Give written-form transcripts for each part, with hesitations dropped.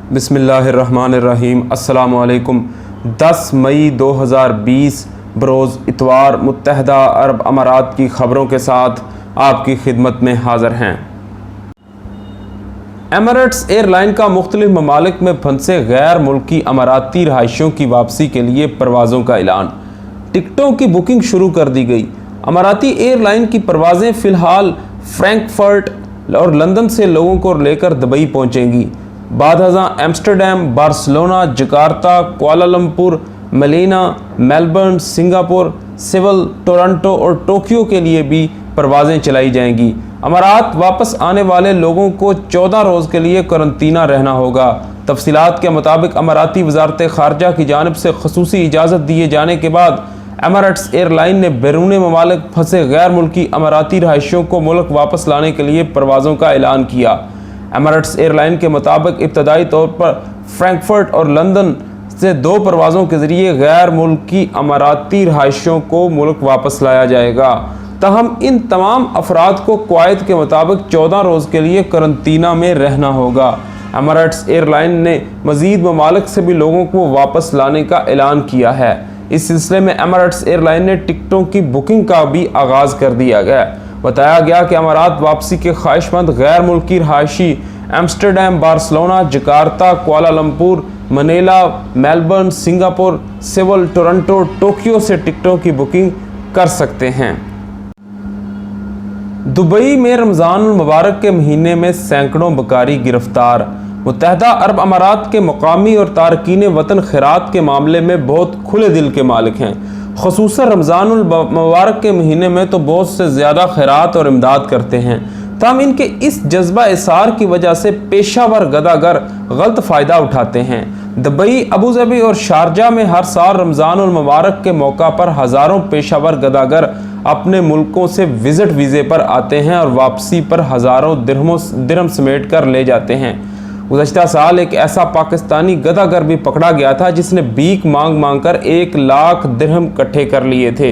बिस्मिल्लाहिर्रहमानिर्रहीम। अस्सलामुअलैकुम। 10 मई 2020 बरोज़ इतवार मुत्तहदा अरब अमारात की ख़बरों के साथ आपकी खिदमत में हाज़िर हैं। एमिरेट्स एयरलाइन का मुख्तलिफ ममालिक में फंसे गैर मुल्की अमाराती रहायशियों की वापसी के लिए परवाज़ों का ऐलान। टिकटों की बुकिंग शुरू कर दी गई। अमाराती एयरलाइन की परवाज़ें फ़िलहाल फ्रैंकफर्ट और लंदन से लोगों को लेकर दुबई पहुँचेंगी। बाद Amsterdam, Barcelona, Jakarta, Kuala Lumpur, Manila, Melbourne, Singapore, Seoul, Toronto और टोक्यो के लिए भी परवाज़ें चलाई जाएंगी। अमारात वापस आने वाले लोगों को 14 रोज़ के लिए करंतना रहना होगा। तफसीलात के मुताबिक अमाराती वजारत ख़ारजा की जानिब से खसूसी इजाज़त दिए जाने के बाद एमिरेट्स एयरलाइन ने बैरून ममालिक फंसे गैर मुल्की अमाराती रहायशियों को मुल्क वापस लाने के लिए परवाज़ों का ऐलान किया। एमिरेट्स एयरलाइन के मुताबिक इब्तदाई तौर पर फ्रैंकफर्ट और लंदन से 2 परवाज़ों के ज़रिए गैर मुल्की अमाराती रहायशियों को मुल्क वापस लाया जाएगा। तहम इन तमाम अफराद को कुवैत के मुताबिक 14 रोज़ के लिए करंतना में रहना होगा। एमिरेट्स एयरलाइन ने मज़ीद ममालिक से भी लोगों को वापस लाने का ऐलान किया है। इस सिलसिले में एमिरेट्स एयरलाइन ने टिकटों की बुकिंग का भी आगाज़ कर दिया गया। बताया गया कि अमारात वापसी के ख्वाहिशमंद गैर मुल्की रहायशी Amsterdam, Barcelona, Jakarta, Kuala Lumpur, Manila, Melbourne, Singapore, Seoul, Toronto, Tokyo से टिकटों की बुकिंग कर सकते हैं। दुबई में रमज़ान मुबारक के महीने में सैकड़ों बकारी गिरफ्तार। मुत्तहदा अरब अमारात के मुकामी और तारकीन वतन खैरात के मामले में बहुत खुले दिल के मालिक हैं। ख़ुसूसन रमज़ान मुबारक के महीने में तो बहुत से ज़्यादा खैरात और इमदाद करते हैं। तमाम इनके इस जज्बा इसार की वजह से पेशावर गदागर गलत फ़ायदा उठाते हैं। दुबई, अबूधाबी और शारजा में हर साल रमज़ान मुबारक के मौका पर हज़ारों पेशावर गदागर अपने मुल्कों से विज़िट वीज़े पर आते हैं और वापसी पर हज़ारों दिरहम समेट कर ले जाते हैं। गुज़श्ता साल एक ऐसा पाकिस्तानी गदागर भी पकड़ा गया था जिसने भीख मांग मांग कर 1 लाख दिरहम इकट्ठे कर लिए थे।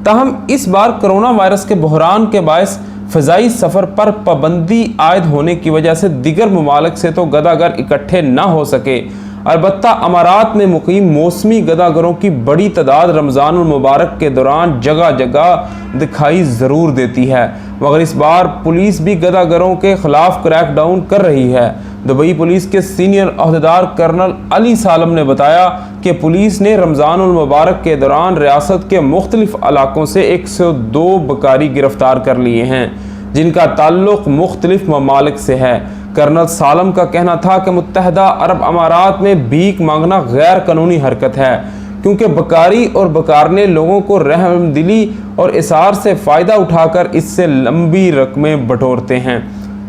ताहम इस बार कोरोना वायरस के बहरान के बायस फ़ज़ाई सफ़र पर पाबंदी आयद होने की वजह से दिगर ममालिक से तो गदागर इकट्ठे ना हो सके। अलबत्ता अमारात में मुकीम मौसमी गदागरों की बड़ी तादाद रमज़ान मुबारक के दौरान जगह जगह दिखाई ज़रूर देती है, मगर इस बार पुलिस भी गदागरों के ख़िलाफ़ क्रैकडाउन कर रही है। दुबई पुलिस के सीनियर अहदेदार कर्नल अली सालम ने बताया कि पुलिस ने रमज़ान मुबारक के दौरान रियासत के मुख्तलिफ इलाकों से 102 बकारी गिरफ्तार कर लिए हैं, जिनका ताल्लुक़ मुख्तलिफ ममालिक से है। कर्नल सालम का कहना था कि मुत्तहदा अरब अमारात में भीख मांगना गैर कानूनी हरकत है, क्योंकि बकारी और बकारने लोगों को रहमदिली और इसार से फ़ायदा उठाकर इससे लंबी रकमें बटोरते हैं।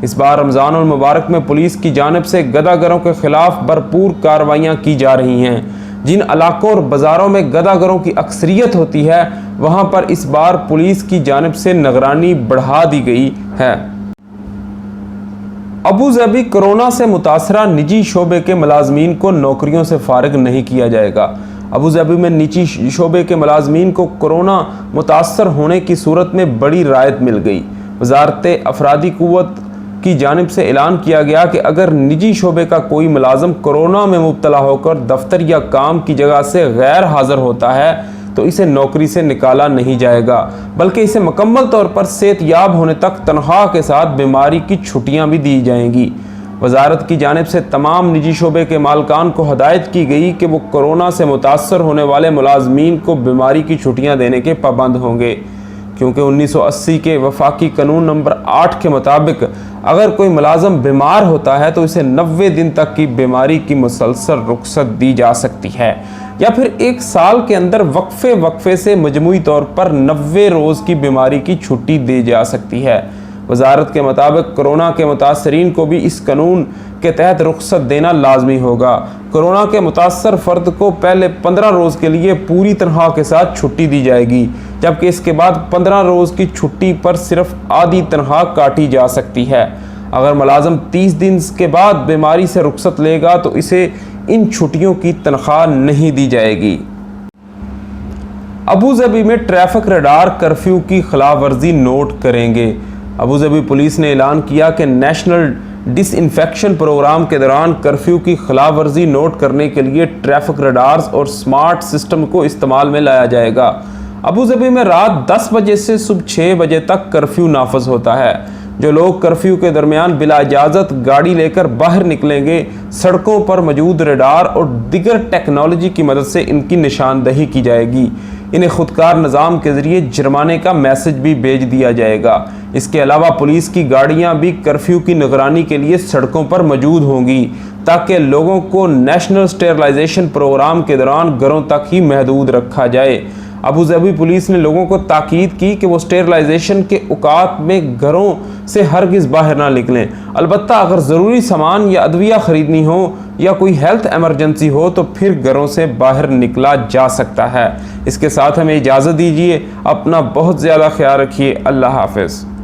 इस बार रमज़ान मुबारक में पुलिस की जानिब से गदागरों के ख़िलाफ़ भरपूर कार्रवाइयाँ की जा रही हैं। जिन इलाकों और बाज़ारों में गदागरों की अक्सरियत होती है, वहाँ पर इस बार पुलिस की जानिब से निगरानी बढ़ा दी गई है। अबूधाबी कोरोना से मुतासरा निजी शोबे के मुलाजमीन को नौकरियों से फारिग नहीं किया जाएगा। अबूधाबी में निजी शोबे के मुलाजमीन को कोरोना मुतासर होने की सूरत में बड़ी राहत मिल गई। वजारत अफरादी क़ुव्वत की जानिब से ऐलान किया गया कि अगर निजी शोबे का कोई मुलाजम कोरोना में मुब्तला होकर दफ्तर या काम की जगह से गैर हाज़िर होता है तो इसे नौकरी से निकाला नहीं जाएगा, बल्कि इसे मुकम्मल तौर पर सेहतयाब होने तक तनख्वाह के साथ बीमारी की छुट्टियां भी दी जाएंगी। वजारत की जानिब से तमाम निजी शोबे के मालकान को हदायत की गई कि वो कोरोना से मुतासर होने वाले मुलाजमीन को बीमारी की छुट्टियां देने के पाबंद होंगे, क्योंकि 1980 के वफाकी कानून नंबर 8 के मुताबिक अगर कोई मुलाजम बीमार होता है तो इसे 90 दिन तक की बीमारी की मुसलसल रुख्सत दी जा सकती है, या फिर 1 साल के अंदर वक्फे से मजमूई तौर पर 90 रोज़ की बीमारी की छुट्टी दी जा सकती है। वजारत के मुताबिक कोरोना के मुतासरीन को भी इस कानून के तहत रुख्सत देना लाजमी होगा। कोरोना के मुतासर फ़र्द को पहले 15 रोज़ के लिए पूरी तनख्वाह के साथ छुट्टी दी जाएगी, जबकि इसके बाद 15 रोज़ की छुट्टी पर सिर्फ आधी तनख्वाह काटी जा सकती है। अगर मुलाजम 30 दिन के बाद बीमारी से रुख्सत लेगा तो इसे इन छुट्टियों की तनख्वाह नहीं दी जाएगी। अबूधाबी में ट्रैफिक रडार कर्फ्यू की खिलाफ वर्जी नोट करेंगे। अबूधाबी पुलिस ने ऐलान किया कि नेशनल डिसइंफेक्शन प्रोग्राम के दौरान कर्फ्यू की खिलाफ वर्जी नोट करने के लिए ट्रैफिक रडार्स और स्मार्ट सिस्टम को इस्तेमाल में लाया जाएगा। अबू धाबी में रात 10 बजे से सुबह 6 बजे तक कर्फ्यू नाफज होता है। जो लोग कर्फ्यू के दरमियान बिला इजाज़त गाड़ी लेकर बाहर निकलेंगे, सड़कों पर मौजूद रडार और दिगर टेक्नोलॉजी की मदद से इनकी निशानदही की जाएगी। इन्हें खुदकार निज़ाम के ज़रिए जुर्माने का मैसेज भी भेज दिया जाएगा। इसके अलावा पुलिस की गाड़ियां भी कर्फ्यू की निगरानी के लिए सड़कों पर मौजूद होंगी, ताकि लोगों को नेशनल स्टेरिलाइजेशन प्रोग्राम के दौरान घरों तक ही महदूद रखा जाए। अबू धाबी पुलिस ने लोगों को ताकीद की कि वो स्टेरिलाइजेशन के औकात में घरों से हरगिज़ बाहर ना निकलें। अलबत्ता अगर ज़रूरी सामान या अदविया ख़रीदनी हो या कोई हेल्थ एमरजेंसी हो तो फिर घरों से बाहर निकला जा सकता है। इसके साथ हमें इजाज़त दीजिए। अपना बहुत ज़्यादा ख्याल रखिए। अल्लाह हाफ़िज़।